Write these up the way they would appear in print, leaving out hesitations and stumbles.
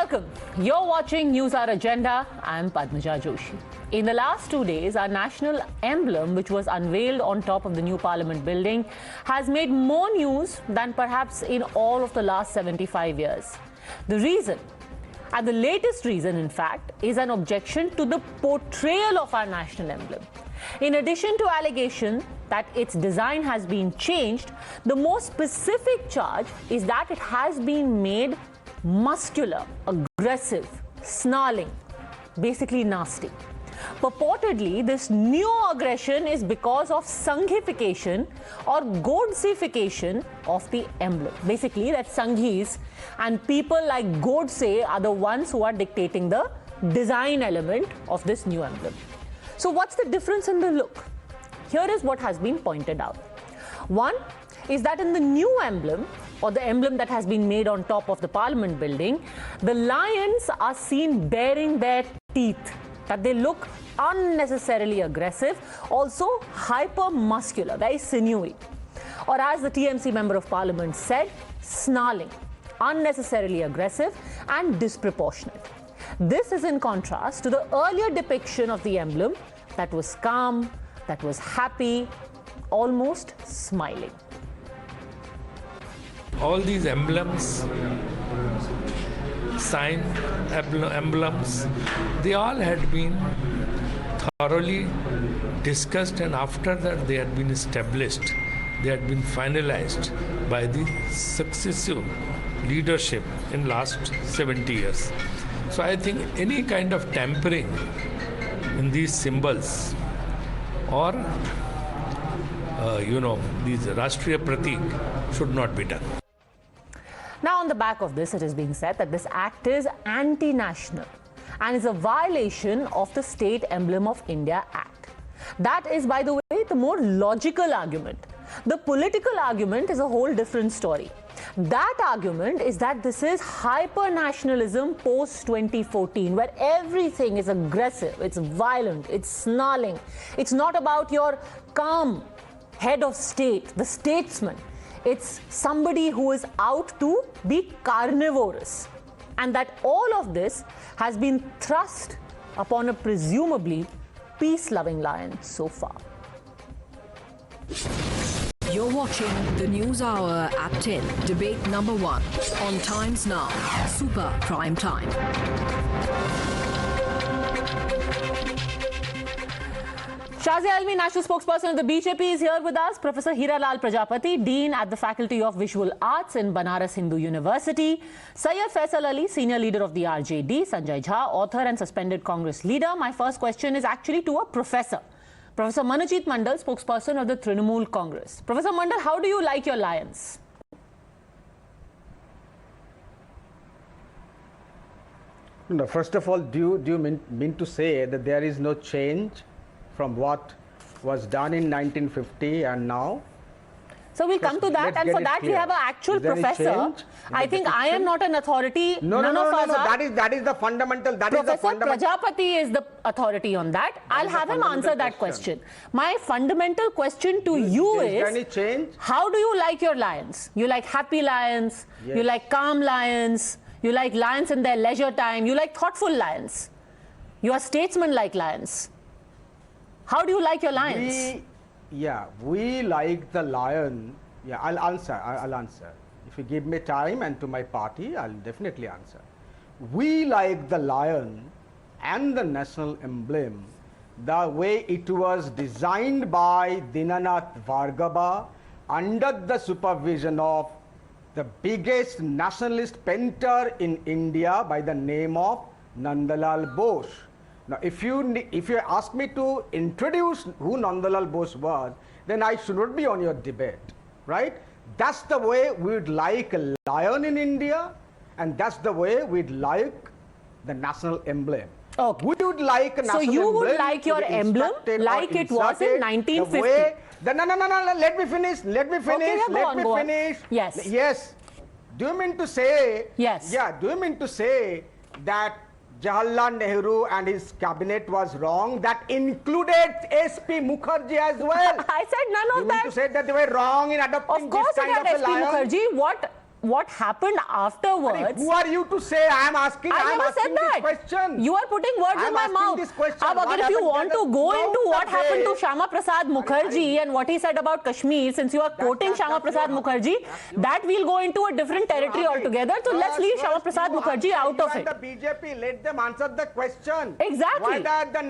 Welcome. You're watching Newshour Agenda. I'm Padmaja Joshi. In the last 2 days, our national emblem, which was unveiled on top of the new Parliament building, has made more news than perhaps in all of the last 75 years. The reason, and the latest reason in fact, is an objection to the portrayal of our national emblem. In addition to allegation that its design has been changed, the more specific charge is that it has been made muscular, aggressive, snarling, basically nasty. Purportedly, this new aggression is because of Sanghification or Godsification of the emblem. Basically, that Sanghis and people like Godse are the ones who are dictating the design element of this new emblem. So what's the difference in the look? Here is what has been pointed out. One is that in the new emblem, or the emblem that has been made on top of the Parliament building, the lions are seen baring their teeth, that they look unnecessarily aggressive, also hyper-muscular, very sinewy. Or as the TMC Member of Parliament said, snarling, unnecessarily aggressive and disproportionate. This is in contrast to the earlier depiction of the emblem that was calm, that was happy, almost smiling. All these emblems, emblems, they all had been thoroughly discussed, and after that they had been established, they had been finalized by the successive leadership in last 70 years. So I think any kind of tampering in these symbols or these Rashtriya Pratik should not be done. Now, on the back of this, it is being said that this act is anti-national and is a violation of the State Emblem of India Act. That is, by the way, the more logical argument. The political argument is a whole different story. That argument is that this is hyper-nationalism post-2014, where everything is aggressive, it's violent, it's snarling. It's not about your calm head of state, the statesman. It's somebody who is out to be carnivorous. And that all of this has been thrust upon a presumably peace-loving lion so far. You're watching the News Hour at 10, debate number 1 on Times Now, Super Prime Time. Shazia Almi, national spokesperson of the BJP, is here with us. Professor Hira Lal Prajapati, Dean at the Faculty of Visual Arts in Banaras Hindu University. Syed Faisal Ali, senior leader of the RJD. Sanjay Jha, author and suspended Congress leader. My first question is actually to a professor. Professor Manojit Mondal, spokesperson of the Trinamool Congress. Professor Mondal, how do you like your lions? No, first of all, do you mean to say that there is no change from what was done in 1950 and now? So we'll come to that, and for that we have an actual professor. I think I am not an authority. No. That is the fundamental. Professor Prajapati is the authority on that. I'll have him answer that question. My fundamental question to you is: any change? How do you like your lions? You like happy lions? Yes. You like calm lions? You like lions in their leisure time? You like thoughtful lions? You are statesman-like lions. How do you like your lions? We like the lion. Yeah, I'll answer. If you give me time and to my party, I'll definitely answer. We like the lion and the national emblem the way it was designed by Dinanath Bhargava under the supervision of the biggest nationalist painter in India by the name of Nandalal Bose. Now, if you ask me to introduce who Nandalal Bose was, then I should not be on your debate, right? That's the way we'd like a lion in India, and that's the way we'd like the national emblem. Okay. We would like a national emblem. So you would like your emblem like it was in 1950? No, let me finish. Okay, Yes. Yes. Do you mean to say? Yes. Yeah. Do you mean to say that Jawaharlal Nehru and his cabinet was wrong? That included S.P. Mukherjee as well. I said none of that. You mean to say that they were wrong in adopting of course this kind of a S.P. lion? Mukherjee. What what happened afterwards. Who are you to say? I am asking. I never said that. This question. You are putting words in my mouth. This question. If you want to go into what happened to Shyama Prasad Mukherjee and what he said about Kashmir, since you are quoting Shyama Prasad Mukherjee, that we'll go into a different territory altogether. So let's leave Shyama Prasad Mukherjee out of it. The BJP, let them answer the question. Exactly. Whether the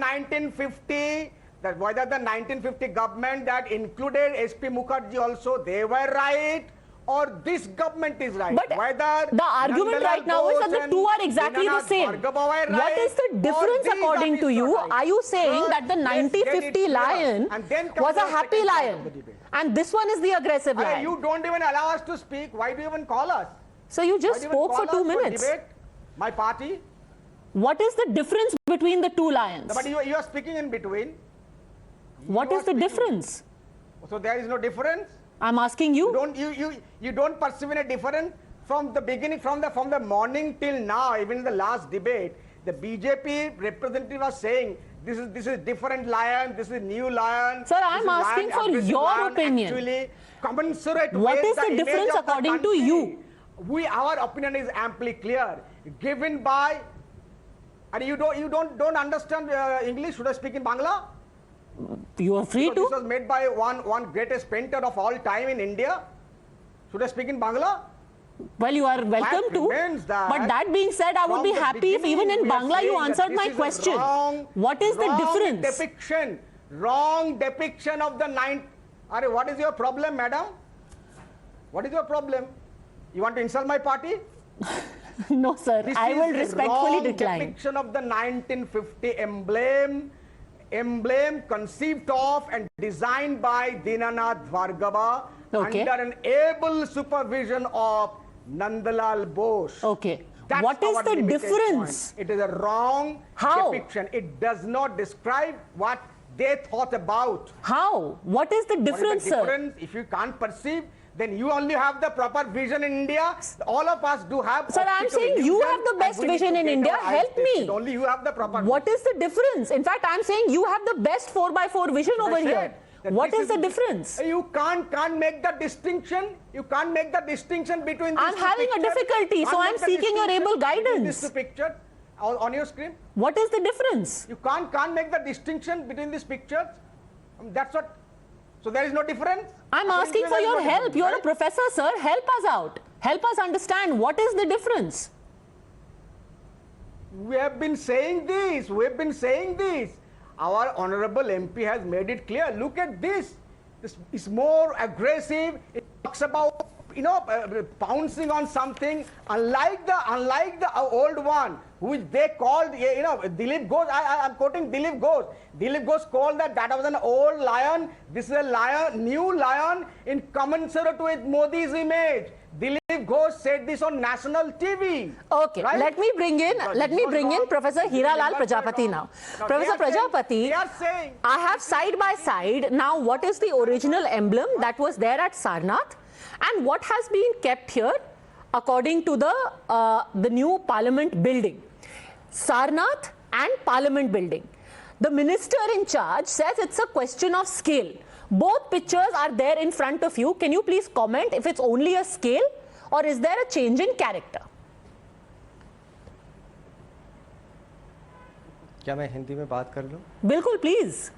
1950 government that included SP Mukherjee also, they were right, or this government is right. But whether the argument right now is that the two are exactly the same. What is the difference according to you? Are you saying that the 90-50 lion was a happy lion and this one is the aggressive lion? You don't even allow us to speak. Why do you even call us? So you just spoke for 2 minutes. My party. What is the difference between the two lions? But you are speaking in between. What is the difference? So there is no difference. I'm asking you. You don't perceive a difference from the beginning, from the morning till now. Even in the last debate, the BJP representative was saying this is different lion, this is new lion. Sir, I'm asking for your opinion. Actually, commensurate. What is the difference according to you? Our opinion is amply clear, given by. And you don't understand English? Should I speak in Bangla? You are free to. This was made by one greatest painter of all time in India. Should I speak in Bangla? Well, you are welcome to. But that being said, I would be happy if even in Bangla you answered my question. What is the difference? Wrong depiction of the nine. What is your problem, madam? What is your problem? You want to insult my party? No, sir. I will respectfully decline. Depiction of the 1950 emblem conceived of and designed by Dinanath Bhargava under an able supervision of Nandalal Bose. Okay. What is the difference? It is a wrong depiction. It does not describe what they thought about. How? What is the difference, sir? If you can't perceive, then you only have the proper vision in India. All of us do have. Sir, I'm saying you have the best vision in India. Help me. Only you have the proper. What is the difference? In fact, I'm saying you have the best 4x4 vision over here. What is the difference? You can't make the distinction. You can't make the distinction between. I'm having a difficulty, so I'm seeking your able guidance. These two pictures on your screen. What is the difference? You can't make the distinction between these pictures. That's what. So there is no difference. I'm asking for your help. You're a professor, sir. Help us out. Help us understand what is the difference. We have been saying this. Our honorable MP has made it clear. Look at this. This is more aggressive. It talks about pouncing on something. Unlike the old one, which they called Dilip Ghosh. I'm quoting Dilip Ghosh. Dilip Ghosh called that was an old lion. This is a lion, new lion, in commensurate with Modi's image. Dilip Ghosh said this on national TV. Okay, right? Let me bring in Professor Hira Lal Prajapati now. Professor Prajapati, I have side by side now what is the original emblem that was there at Sarnath and what has been kept here according to the new Parliament building. Sarnath and Parliament building. The minister in charge says it's a question of scale. Both pictures are there in front of you. Can you please comment if it's only a scale or is there a change in character? क्या मैं हिंदी में बात कर लूं? बिल्कुल, please.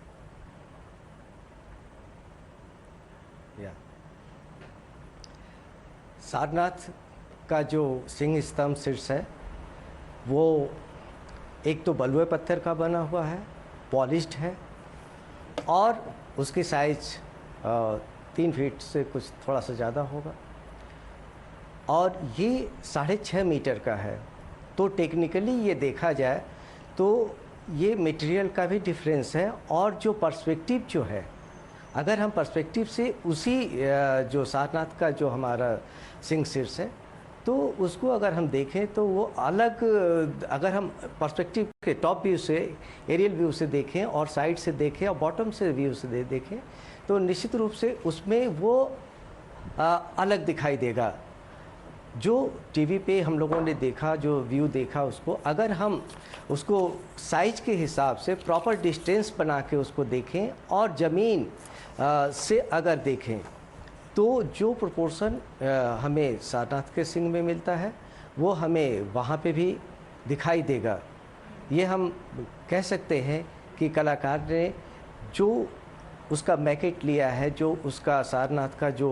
Sarnath का जो सिंह स्तंभ शीर्ष है वो एक तो बलुए पत्थर का बना हुआ है, पॉलिश्ड है और उसकी साइज 3 फीट से कुछ थोड़ा सा ज़्यादा होगा और ये 6.5 मीटर का है। तो टेक्निकली ये देखा जाए तो ये मटेरियल का भी डिफरेंस है और जो पर्सपेक्टिव जो है, अगर हम पर्सपेक्टिव से उसी जो सारनाथ का जो हमारा सिंह शीर्ष है तो उसको अगर हम देखें तो वो अलग, अगर हम पर्सपेक्टिव के टॉप व्यू से, एरियल व्यू से देखें और साइड से देखें और बॉटम से व्यू से देखें तो निश्चित रूप से उसमें वो अलग दिखाई देगा। जो टीवी पे हम लोगों ने देखा, जो व्यू देखा, उसको अगर हम उसको साइज के हिसाब से प्रॉपर डिस्टेंस बना के उसको देखें और ज़मीन से अगर देखें तो जो प्रोपोर्शन हमें सारनाथ के सिंह में मिलता है वो हमें वहाँ पे भी दिखाई देगा। ये हम कह सकते हैं कि कलाकार ने जो उसका मैकेट लिया है, जो उसका सारनाथ का जो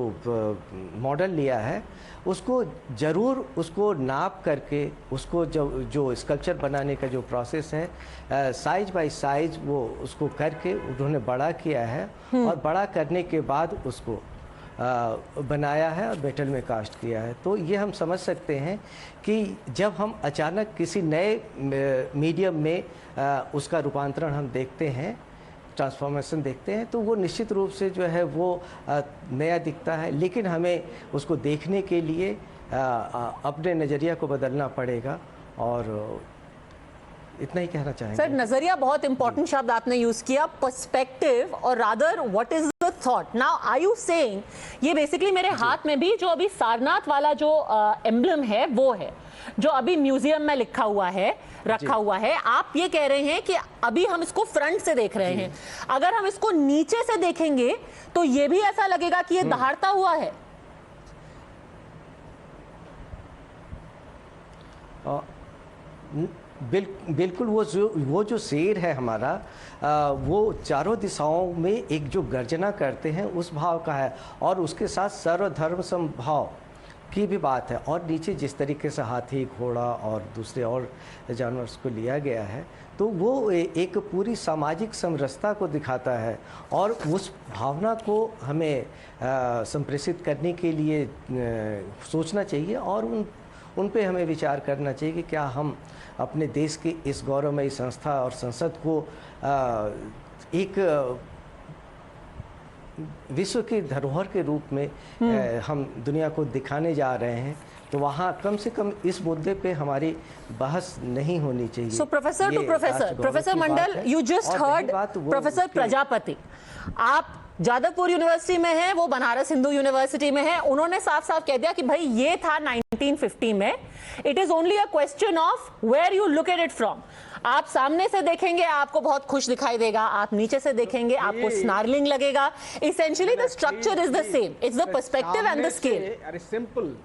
मॉडल लिया है, उसको ज़रूर उसको नाप करके उसको जो स्कल्पचर बनाने का जो प्रोसेस है साइज बाय साइज वो उसको करके उन्होंने बड़ा किया है और बड़ा करने के बाद उसको बनाया है और मेटल में कास्ट किया है। तो ये हम समझ सकते हैं कि जब हम अचानक किसी नए मीडियम में उसका रूपांतरण हम देखते हैं, ट्रांसफॉर्मेशन देखते हैं, तो वो निश्चित रूप से जो है वो नया दिखता है, लेकिन हमें उसको देखने के लिए अपने नज़रिया को बदलना पड़ेगा। और इतना ही कहना चाहेंगे। सर, नजरिया बहुत इंपॉर्टेंट शब्द आपने यूज किया, पर्सपेक्टिव, और rather what is the thought. Now are you saying, ये बेसिकली मेरे हाथ में भी जो अभी सारनाथ वाला जो एम्बलम है वो है जो अभी म्यूजियम में लिखा हुआ है, रखा हुआ है। आप ये कह रहे हैं कि अभी हम इसको फ्रंट से देख रहे हैं, अगर हम इसको नीचे से देखेंगे तो ये भी ऐसा लगेगा कि ये दहाड़ता हुआ है। बिल्कुल वो जो शेर है हमारा वो चारों दिशाओं में एक जो गर्जना करते हैं उस भाव का है, और उसके साथ सर्वधर्म समभाव की भी बात है। और नीचे जिस तरीके से हाथी, घोड़ा और दूसरे और जानवर को लिया गया है, तो वो एक पूरी सामाजिक समरसता को दिखाता है, और उस भावना को हमें संप्रेषित करने के लिए सोचना चाहिए और उन पे हमें विचार करना चाहिए कि क्या हम अपने देश की इस गौरवमयी संस्था और संसद को एक विश्व की धरोहर के रूप में हम दुनिया को दिखाने जा रहे हैं। तो वहाँ कम से कम इस मुद्दे पे हमारी बहस नहीं होनी चाहिए। So professor to professor Mandal, you just heard professor Prajapati, आप जादवपुर यूनिवर्सिटी में है, वो बनारस हिंदू यूनिवर्सिटी में है। उन्होंने साफ साफ कह दिया कि भाई ये था 1950 में, it is only a question of where you look at it from. आप सामने से देखेंगे आपको बहुत खुश दिखाई देगा, आप नीचे से देखेंगे आपको स्नार्लिंग लगेगा। Essentially the structure is the same, it's the perspective and the scale. अरे सिंपल,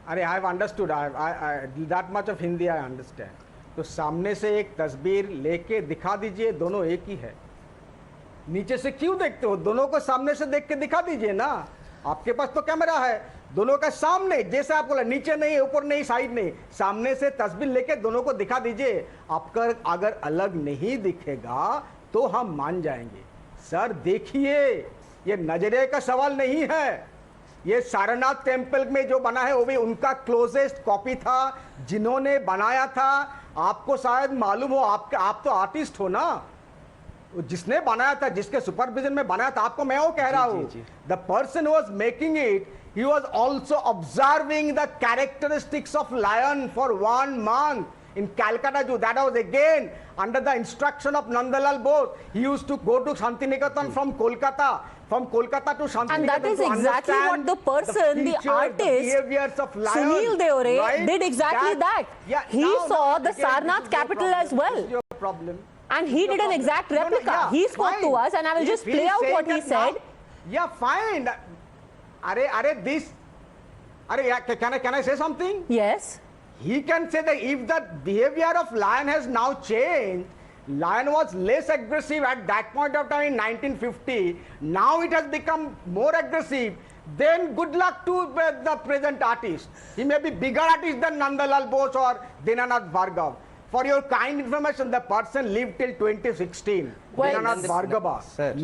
अरे I have understood, that much of Hindi I understand. तो सामने से एक तस्वीर लेके दिखा दीजिए, दोनों एक ही है। नीचे से क्यों देखते हो? दोनों को सामने से देख के दिखा दीजिए ना। आपके पास तो कैमरा है, दोनों का सामने, जैसे आप बोला नीचे नहीं, ऊपर नहीं, साइड नहीं, सामने से तस्वीर लेके दोनों को दिखा दीजिए। आपका अगर अलग नहीं दिखेगा तो हम मान जाएंगे। सर देखिए, ये नजरिए का सवाल नहीं है। ये सारनाथ टेम्पल में जो बना है वो भी उनका क्लोजेस्ट कॉपी था, जिन्होंने बनाया था। आपको शायद मालूम हो, आप तो आर्टिस्ट हो ना, जिसने बनाया था, जिसके सुपरविजन में बनाया था, आपको मैं वो कह रहा हूं, the person was making it, he was also observing the characteristics of lion for 1 month in Calcutta Zoo. That was again under the instruction of Nandalal Bose. He used to go to Shantiniketan from Kolkata to Shantiniketan, and that is exactly what the person, the artist Sunil Deore did exactly that. Yeah, he saw the Sarnath capital as well. This is your problem. And he did an exact replica. He spoke to us, and I will just play out what he said. Yeah, fine. Can I say something? Yes. He can say that if the behavior of lion has now changed, lion was less aggressive at that point of time in 1950. Now it has become more aggressive. Then good luck to the present artist. He may be bigger artist than Nandalal Bose or Dinanath Bhargava. For your kind information, the person lived till 2016. Well, Dinanath Bhargava.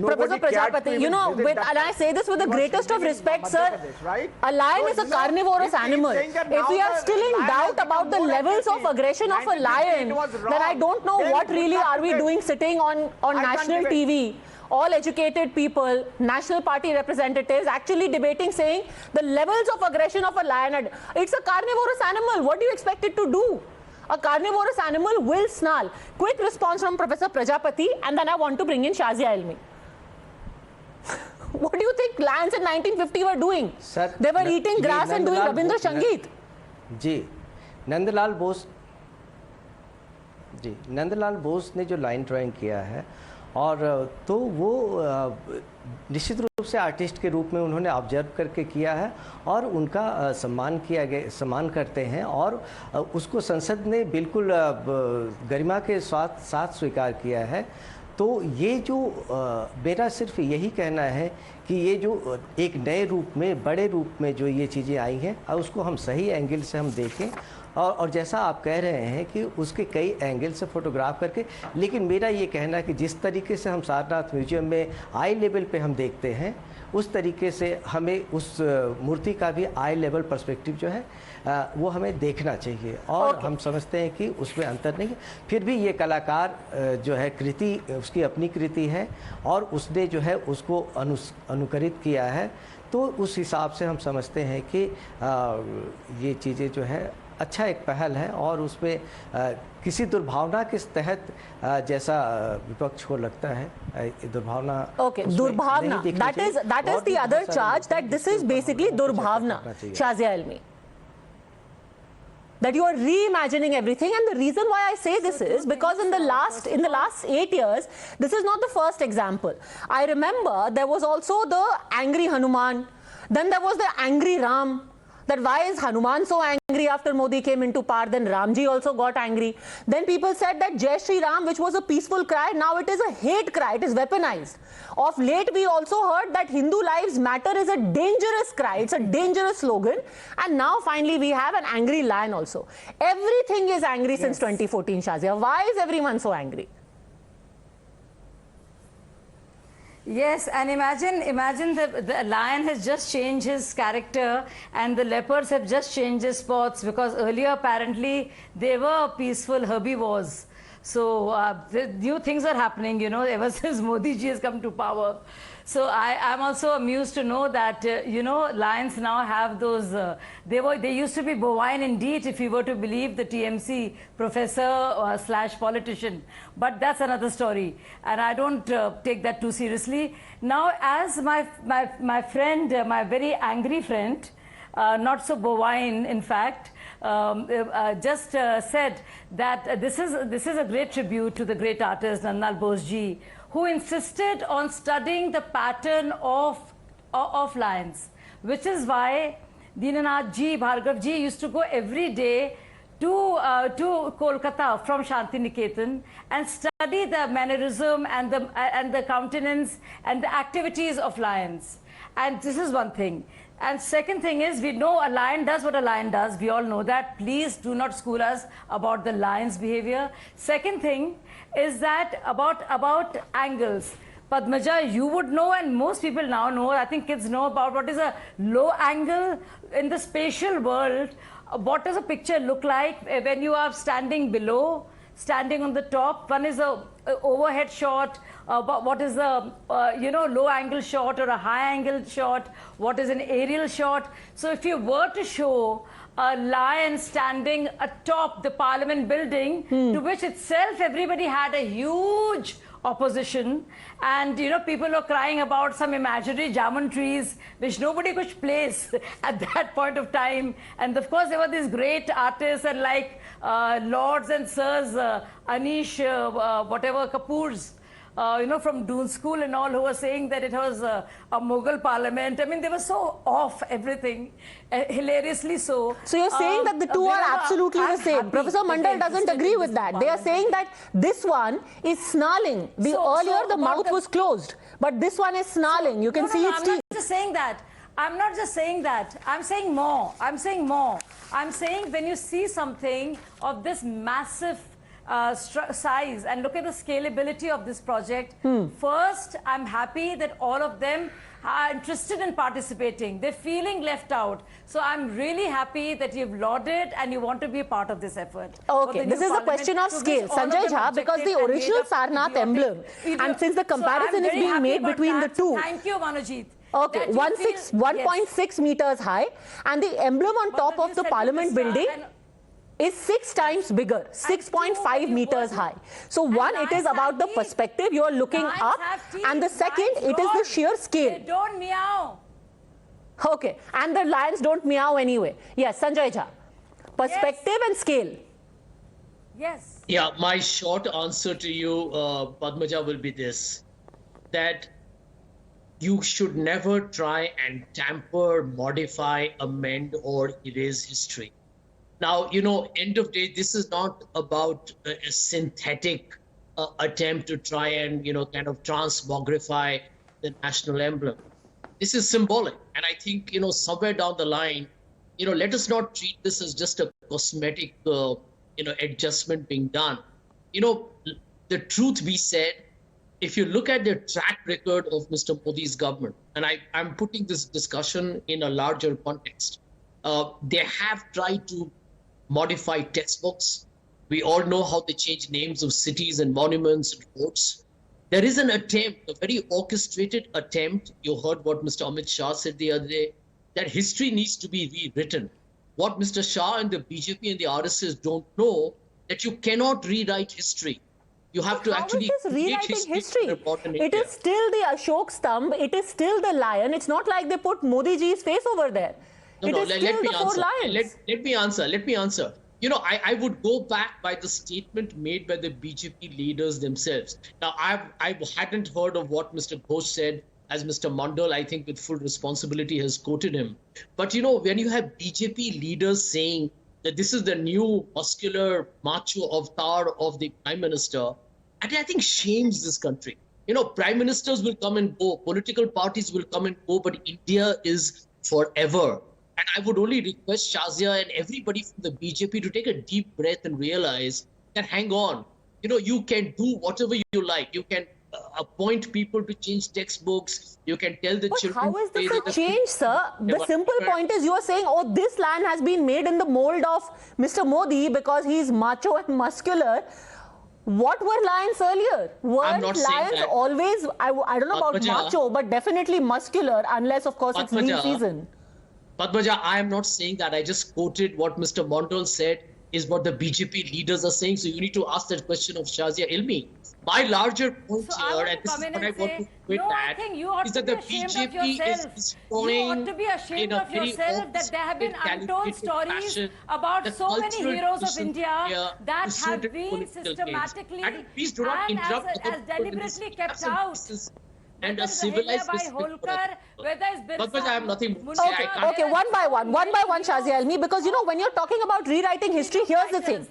Professor Prajapati, you know, and I say this with the greatest of respect, sir. Right? A lion is a carnivorous animal. If we are still in doubt about the levels of aggression of a lion, then I don't know what really are we doing sitting on national TV. All educated people, national party representatives actually debating, saying the levels of aggression of a lion. It's a carnivorous animal. What do you expect it to do? A carnivorous animal will snarl. Quick response from Professor Prajapati, and then I want to bring in Shazia Ilmi. What do you think lions in 1950 were doing? Sir, they were eating grass and doing Rabindra Sangeet. जी, नंदलाल बोस ने जो line drawing किया है, और तो वो निश्चित रूप रूप से आर्टिस्ट के रूप में उन्होंने ऑब्जर्व करके किया है और उनका सम्मान करते हैं और उसको संसद ने बिल्कुल गरिमा के साथ स्वीकार किया है। तो ये जो मेरा सिर्फ यही कहना है कि ये जो एक नए रूप में, बड़े रूप में जो ये चीज़ें आई हैं और उसको हम सही एंगल से हम देखें और जैसा आप कह रहे हैं कि उसके कई एंगल से फोटोग्राफ करके, लेकिन मेरा ये कहना है कि जिस तरीके से हम सारनाथ म्यूजियम में आई लेवल पे हम देखते हैं उस तरीके से हमें उस मूर्ति का भी आई लेवल पर्सपेक्टिव जो है वो हमें देखना चाहिए और हम समझते हैं कि उसमें अंतर नहीं है। फिर भी ये कलाकार जो है कृति उसकी अपनी कृति है और उसने जो है उसको अनुकरित किया है, तो उस हिसाब से हम समझते हैं कि ये चीज़ें जो है अच्छा एक पहल है और उसमें किसी दुर्भावना के तहत जैसा विपक्ष को लगता है दुर्भावना। ओके, दुर्भावना, that is the other charge, that this is basically दुर्भावना, Shazia Elmi, that you are reimagining everything. And the reason why I say this is because in the last 8 years, this is not the first example. I remember there was also the angry Hanuman, then there was the angry Ram. That why is Hanuman so angry after Modi came into power? Then Ramji also got angry. Then people said that Jai Shri Ram, which was a peaceful cry, now it is a hate cry, it is weaponized. Of late, we also heard that Hindu lives matter is a dangerous cry, it's a dangerous slogan. And now finally we have an angry lion also. Everything is angry since 2014, Shazia. Why is everyone so angry? Yes, and imagine the lion has just changed his character and the leopards have just changed his spots, because earlier apparently they were peaceful herbivores. So the new things are happening, you know, ever since Modi ji has come to power. So I'm also amused to know that, you know, lions now have those, they used to be bovine indeed if you were to believe the TMC professor slash politician. But that's another story. And I don't take that too seriously. Now, as my friend, my very angry friend, not so bovine in fact, just said that this is a great tribute to the great artist Nandlal Bose ji, who insisted on studying the pattern of lions, which is why Dinanath Bhargava ji used to go every day to Kolkata from Shantiniketan and study the mannerism and the countenance and the activities of lions. And this is one thing. And second thing is, we know a lion does what a lion does. We all know that. Please do not school us about the lion's behavior. Second thing is that about angles. Padmaja, you would know, and most people now know, I think kids know about what is a low angle in the spatial world. What does a picture look like when you are standing below, standing on the top? One is a overhead shot. What is the low angle shot or a high angle shot? What is an aerial shot? So if you were to show a lion standing atop the Parliament building, to which itself everybody had a huge opposition, and you know, people were crying about some imaginary jamun trees which nobody could place at that point of time. And of course there were these great artists and like lords and sirs, Anish whatever Kapoor's, from Doon School and all, who were saying that it was a Mughal parliament. I mean, they were so off everything, hilariously so. So you're saying that the two are absolutely the same. Professor Mondal doesn't agree with that. They are saying that this one is snarling. Earlier the mouth was closed, but this one is snarling. You can see its teeth. I'm not just saying that. I'm not just saying that. I'm saying more. I'm saying when you see something of this massive size and look at the scalability of this project, first, I'm happy that all of them are interested in participating. They're feeling left out. So I'm really happy that you've lauded and you want to be a part of this effort. Okay, this is a question of scale. Sanjay Jha, because the original Sarnath emblem, and since the comparison is being made between the two. Thank you, Manojit. Okay, 1.6 meters high, and the emblem on top of the Parliament building is 6 times bigger, 6.5 meters high. So one, it is about the perspective, you are looking up, and the second, it is the sheer scale. They don't meow. Okay, and the lions don't meow anyway. Yes, Sanjay Jha, perspective and scale. Yes. Yeah, my short answer to you, Padmaja, will be this, that you should never try and tamper, modify, amend, or erase history. Now, end of day, this is not about a synthetic attempt to try and, kind of transmogrify the national emblem. This is symbolic. And I think, somewhere down the line, let us not treat this as just a cosmetic, adjustment being done. The truth be said, if you look at the track record of Mr. Modi's government, and I'm putting this discussion in a larger context, they have tried to modify textbooks. We all know how they change names of cities and monuments and forts. There is an attempt, a very orchestrated attempt. You heard what Mr. Amit Shah said the other day, that history needs to be rewritten. What Mr. Shah and the BJP and the RSS don't know, that you cannot rewrite history. You have to actually create history. It is still the Ashok Stamp. It is still the lion. It's not like they put Modi ji's face over there. No, let me answer. Let me answer. I would go back by the statement made by the BJP leaders themselves. Now, I hadn't heard of what Mr. Ghosh said, as Mr. Mondal, I think with full responsibility, has quoted him. But, when you have BJP leaders saying that this is the new muscular macho avatar of the Prime Minister, I think shames this country. Prime Ministers will come and go, political parties will come and go, but India is forever. And I would only request Shazia and everybody from the BJP to take a deep breath and realize that, hang on, you can do whatever you like. You can appoint people to change textbooks. You can tell the children. How is this a change, sir? The simple point is you are saying, oh, this land has been made in the mold of Mr. Modi because he's macho and muscular. What were lions earlier? Weren't lions always, I don't know about macho, but definitely muscular, unless, of course, it's lean season. Padmaja, I am not saying that. I just quoted what Mr. Mondal said is what the BJP leaders are saying. So you need to ask that question of Shazia Ilmi. My larger point here, and this is what I want to quit at, is that the BJP is destroying. You ought to be ashamed of yourself that there have been untold stories about so many heroes of India that have been systematically and as deliberately kept out. And a civilized whether it's I have nothing to say. Okay, one by one, Shazia Almi, because when you're talking about rewriting history, here's the thing.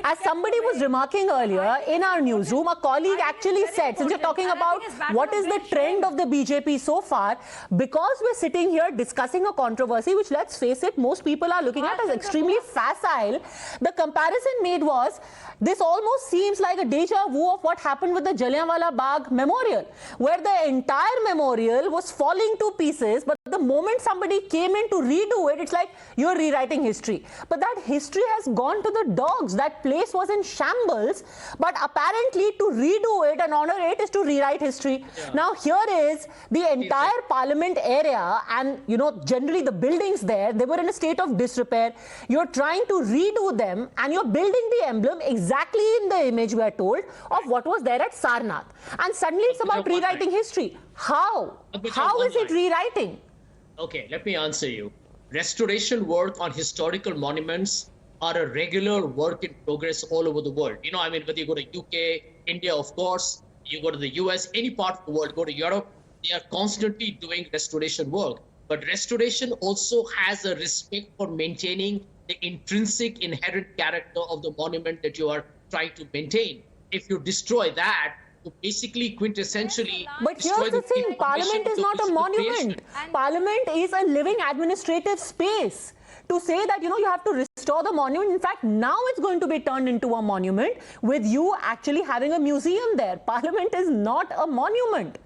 As somebody was remarking earlier in our newsroom, a colleague actually said, since you're talking about what is the trend of the BJP so far, because we're sitting here discussing a controversy, which, let's face it, most people are looking at as extremely facile, the comparison made was, this almost seems like a deja vu of what happened with the Jallianwala Bagh memorial, where the entire memorial was falling to pieces, but the moment somebody came in to redo it, it's like you're rewriting history. But that history has gone to the dogs. That place was in shambles, but apparently to redo it and honor it is to rewrite history. Yeah. Now here is the entire parliament area and, generally the buildings there, they were in a state of disrepair. You're trying to redo them and you're building the emblem exactly in the image, we are told, of what was there at Sarnath. And suddenly it's about rewriting history. How? How is it rewriting? Okay, let me answer you. Restoration work on historical monuments are a regular work in progress all over the world. Whether you go to UK, India, of course, you go to the US, any part of the world, go to Europe, they are constantly doing restoration work. But restoration also has a respect for maintaining the intrinsic inherent character of the monument that you are trying to maintain. If you destroy that, you basically quintessentially. But here's the thing, Parliament is not a monument. Parliament is a living administrative space. To say that, you have to restore the monument, in fact, now it's going to be turned into a monument with you actually having a museum there. Parliament is not a monument.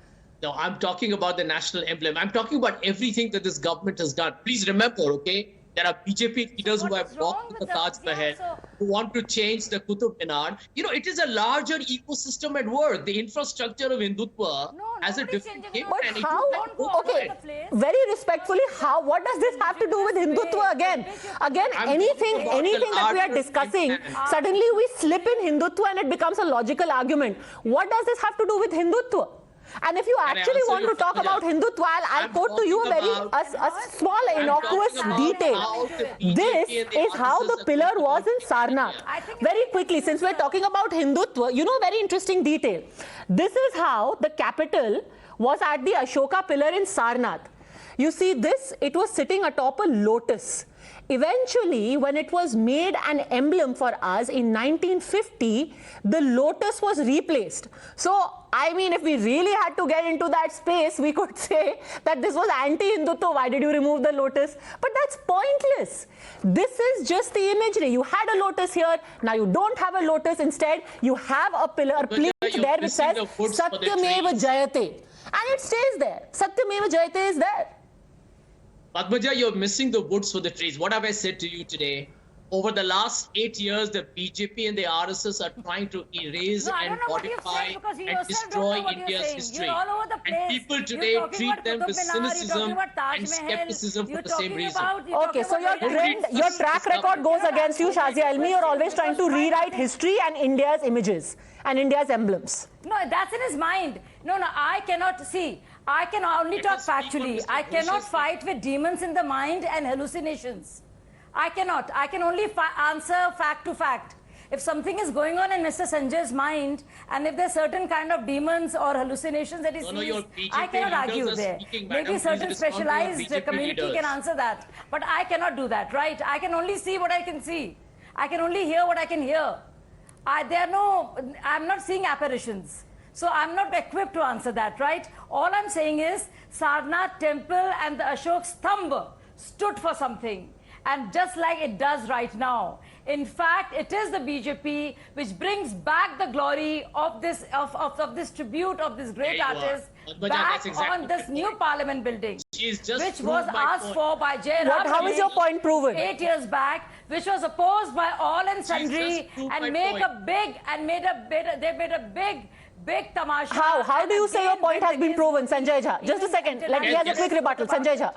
No, I'm talking about the national emblem. I'm talking about everything that this government has done. Please remember, okay? There are BJP leaders who have walked to the Taj Mahal, who want to change the Qutub Minar. It is a larger ecosystem at work. The infrastructure of Hindutva has a different game. But how? Okay, very respectfully, what does this have to do with Hindutva again? Again, anything that we are discussing, suddenly we slip in Hindutva and it becomes a logical argument. What does this have to do with Hindutva? And if you actually want to talk about Hindutva, I'll quote to you a small innocuous detail. This is how the pillar was in Sarnath. Very quickly, since we're talking about Hindutva, very interesting detail. This is how the capital was at the Ashoka pillar in Sarnath. You see this, it was sitting atop a lotus. Eventually, when it was made an emblem for us in 1950, the lotus was replaced. So, I mean, if we really had to get into that space, we could say that this was anti-Hindutva. Why did you remove the lotus? But that's pointless. This is just the imagery. You had a lotus here, now you don't have a lotus. Instead, you have a pillar placed there which says Satyameva Jayate. And it stays there. Satyameva Jayate is there. Padmaja, you're missing the woods for the trees. What have I said to you today? Over the last 8 years, the BJP and the RSS are trying to erase and modify and destroy India's history. And people today treat them with cynicism and skepticism for the same reason. Okay, so your track record goes against you, Shazia Almi. You're always trying to rewrite history and India's images and India's emblems. No, that's in his mind. No, I cannot see. I can only talk factually. I cannot fight with demons in the mind and hallucinations. I cannot. I can only answer fact to fact. If something is going on in Mr. Sanjay's mind, and if there's certain kind of demons or hallucinations that he sees, I cannot argue there. Maybe certain specialized community can answer that. But I cannot do that, right? I can only see what I can see. I can only hear what I can hear. I'm not seeing apparitions. So I'm not equipped to answer that, right? All I'm saying is Sarnath temple and the Ashok Stambha stood for something. And just like it does right now. In fact, it is the BJP which brings back the glory of this this tribute of this great artist back on this new parliament building, which was asked for by Jai Ram. How is your point proven? 8 years back, which was opposed by all and sundry, and made a big tamasha. How do you say your point has been proven, Sanjay Jha? Just a second. Let me have a quick rebuttal, Sanjay Jha.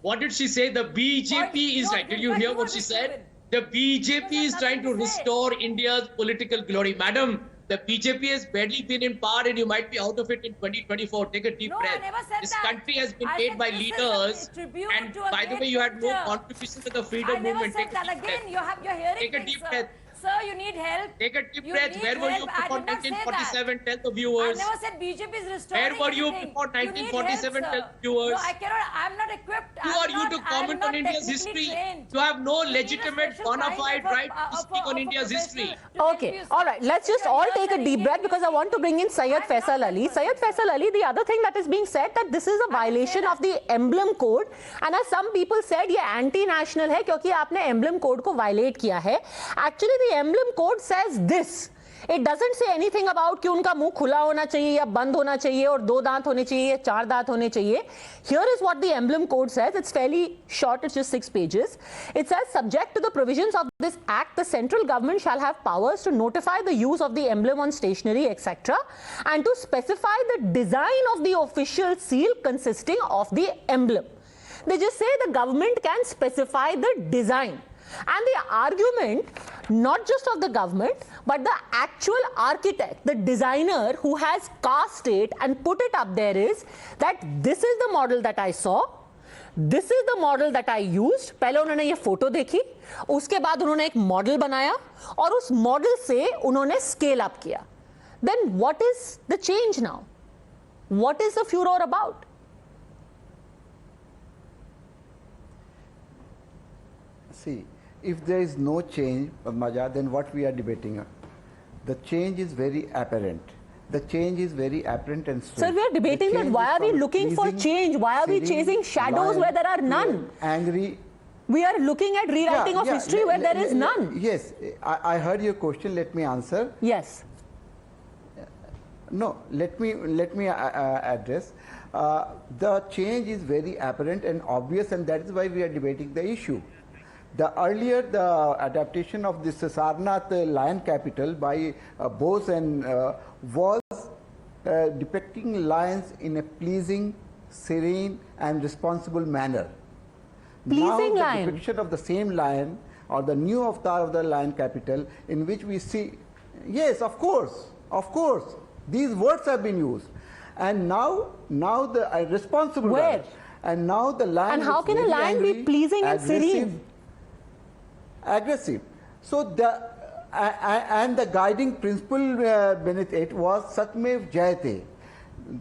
What did she say? The BJP is right. Did you hear what she said? The BJP is trying to restore India's political glory. Madam, the BJP has barely been in power and you might be out of it in 2024. Take a deep breath. This country has been made by leaders. And by the way, you had no contribution to the freedom movement. Take a deep breath. Take a deep breath. Sir, you need help. Take a deep breath. Where were you before 1947? Tell the viewers. I never said BJP is restoring. Where were you before 1947? Tell the viewers. No, I cannot. I'm not equipped. Who are you to comment on India's history? You have no legitimate, bona fide right to speak on India's history. Okay, all right. Let's just all take a deep breath because I want to bring in Syed Faisal Ali. Syed Faisal Ali, the other thing that is being said that this is a violation of the emblem code, and as some people said, ये anti-national है क्योंकि आपने emblem code को violate किया है. Actually, the emblem code says this. It doesn't say anything about कि उनका मुंह खुला होना चाहिए या बंद होना चाहिए और 2 दांत होने चाहिए या 4 दांत होने चाहिए. Here is what the emblem code says. It's fairly short. It's just 6 pages. It says, subject to the provisions of this act, the central government shall have powers to notify the use of the emblem on stationery, etc., and to specify the design of the official seal consisting of the emblem. They just say the government can specify the design. And the argument, not just of the government, but the actual architect, the designer who has cast it and put it up there is that this is the model that I saw, this is the model that I used. पहले उन्होंने ये photo देखी, उसके बाद उन्होंने एक model बनाया और उस मॉडल से उन्होंने स्केल अप किया. Then what is the change now? What is the furor about? See, if there is no change, Padmaja, then what we are debating? The change is very apparent. The change is very apparent and straight. Sir, we are debating that why are we looking for change? Why are we chasing shadows where there are none? Angry. We are looking at rewriting of history where there is none. Yes, I heard your question. Let me answer. Yes. No, let me address. The change is very apparent and obvious, and that is why we are debating the issue. The adaptation of this Sarnath lion capital by Bose and was depicting lions in a pleasing, serene and responsible manner. Pleasing now, lion. The depiction of the same lion or the new avatar of the lion capital in which we see, yes, of course, these words have been used. And now the responsible Where? lion. And now the lion. And how can a lion be pleasing and serene? Aggressive. So the guiding principle beneath it was Satmev Jayate.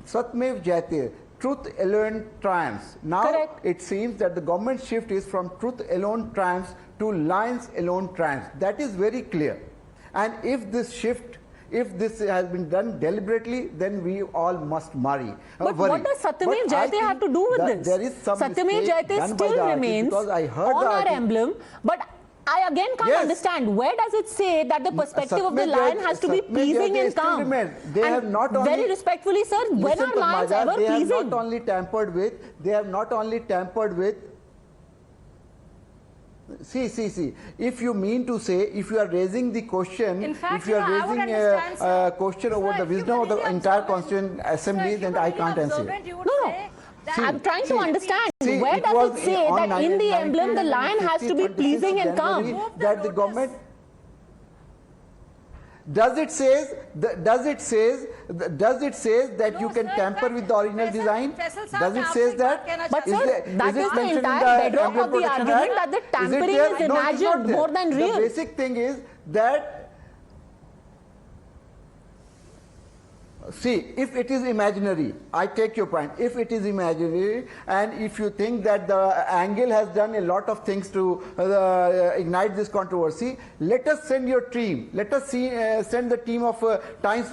Satmev Jayate, truth alone triumphs. Now Correct. it seems that the government shift is from truth alone triumphs to lions alone triumphs. That is very clear. And if this shift, if this has been done deliberately, then we all must worry. But what does Satyamev Jayate have to do with this? There is some Satyamev Jayate still remains on our emblem, but I again can't understand, where does it say that the perspective of the lion has to be pleasing and calm? They have not only, very respectfully, sir, when are lions ever pleasing? They have not only tampered with, See. If you mean to say, if you are raising the question, In fact, if you are raising a question over the wisdom of the entire Constituent Assembly, then I can't answer. No. I'm trying to understand, where does it say that in the emblem the lion has to be pleasing and calm? That the government... Does it says that you can tamper with the original design? Does it says that? But sir, that is the entire bedrock of the argument, that the tampering is imagined more than real. The basic thing is that, see, if it is imaginary, I take your point, if it is imaginary, and if you think that the angle has done a lot of things to ignite this controversy, let us send your team, let us send the team of Times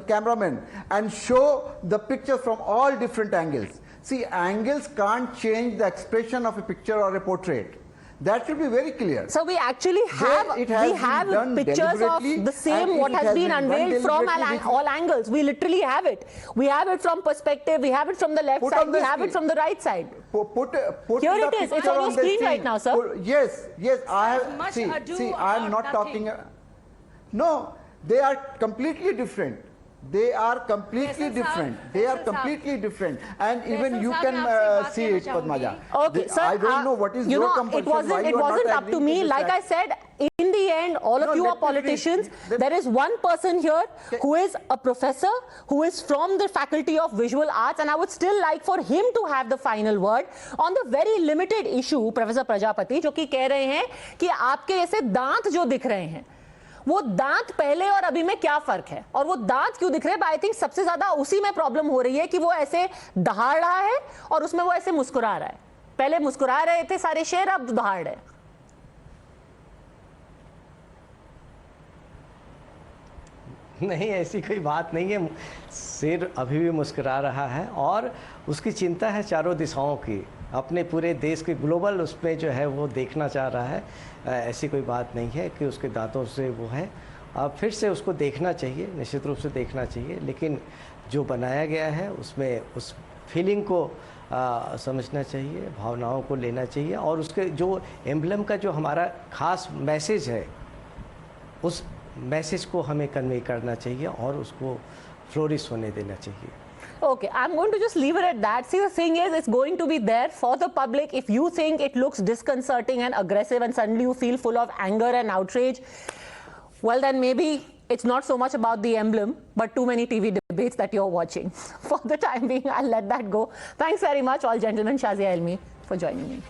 cameramen and show the pictures from all different angles. See, angles can't change the expression of a picture or a portrait. That should be very clear. So we actually have pictures of the same what has been unveiled from all angles. We literally have it. We have it from perspective, we have it from the left side, we have it from the right side. Here it is. It's on your screen right now, sir. Yes. I have. See, I am not talking. No, they are completely different. They are completely different. And even you can see it, Padmaja. Okay, sir. I don't know what is your compulsion. It wasn't up to me. Like I said, in the end, all of you are politicians. There is one person here who is a professor, who is from the Faculty of Visual Arts, and I would still like for him to have the final word on the very limited issue, Professor Prajapati, जो कि कह रहे हैं कि आपके ऐसे दांत जो दिख रहे हैं, वो दांत पहले और अभी में क्या फर्क है, और वो दांत क्यों दिख रहे हैं? आई थिंक सबसे ज्यादा उसी में प्रॉब्लम हो रही है कि वो ऐसे दहाड़ रहा है और उसमें वो ऐसे मुस्कुरा रहा है. पहले मुस्कुरा रहे थे सारे शेर, अब दहाड़ रहे. नहीं, ऐसी कोई बात नहीं है. शेर अभी भी मुस्कुरा रहा है और उसकी चिंता है चारों दिशाओं की, अपने पूरे देश के ग्लोबल उसमें जो है वो देखना चाह रहा है. ऐसी कोई बात नहीं है कि उसके दांतों से वो है. अब फिर से उसको देखना चाहिए, निश्चित रूप से देखना चाहिए, लेकिन जो बनाया गया है उसमें उस फीलिंग को समझना चाहिए, भावनाओं को लेना चाहिए, और उसके जो एम्ब्लम का जो हमारा खास मैसेज है उस मैसेज को हमें कन्वे करना चाहिए और उसको फ्लोरिश होने देना चाहिए. Okay, I'm going to just leave it at that. See, the thing is, it's going to be there for the public. If you think it looks disconcerting and aggressive and suddenly you feel full of anger and outrage, well, then maybe it's not so much about the emblem, but too many TV debates that you're watching. For the time being, I'll let that go. Thanks very much, all gentlemen, Shazia Elmi, for joining me.